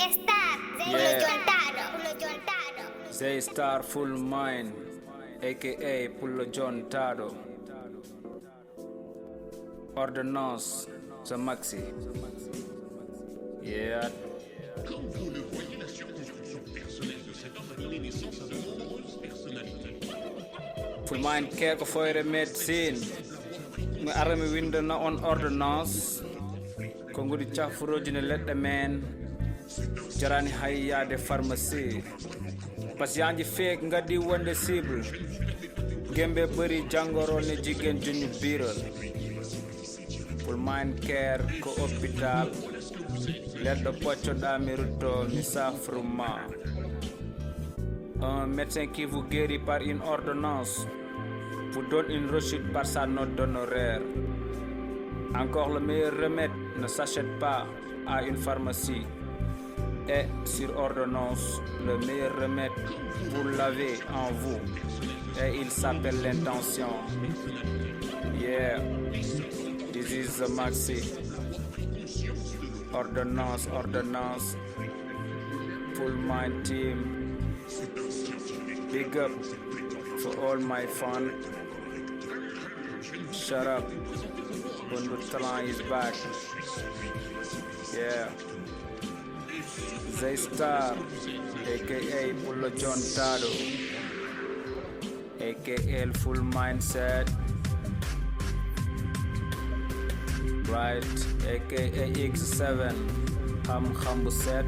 Zeystar, Pullo jontado. Zeystar full mind, aka Pullo jontado. Ordonnance, the Maxi. Yeah. Comme vous le voyez, la circonscription personnelle de cet homme a donné naissance à de nombreuses personnalités. Full mind care ko foyre médecine. Mi ara mi windana on ordonnance. Kongudii safroji ne ledde men. Jarani hay yaade pharmacie. Patienji feek ngadi wonde cible. Gembe beuri jangoro ne jigen juñu biral. Full mind care ko hôpital. Leddo poccoɗa mi rutto mi safruma. Un médecin qui vous guérit par une ordonnance vous donne une rechute par sa note d'honoraire. Encore le meilleur remède ne s'achète pas à une pharmacie. Et sur ordonnance, le meilleur remède, vous l'avez en vous. Et il s'appelle l'intention. Yeah, this is the Maxi. Ordonnance, ordonnance. Full mind team. Big up for all my fun. Shut up. Bundu Talan is back. Yeah. Zeystar, aka Pullo jontado, aka full mindset. Right, aka X7, Ham set.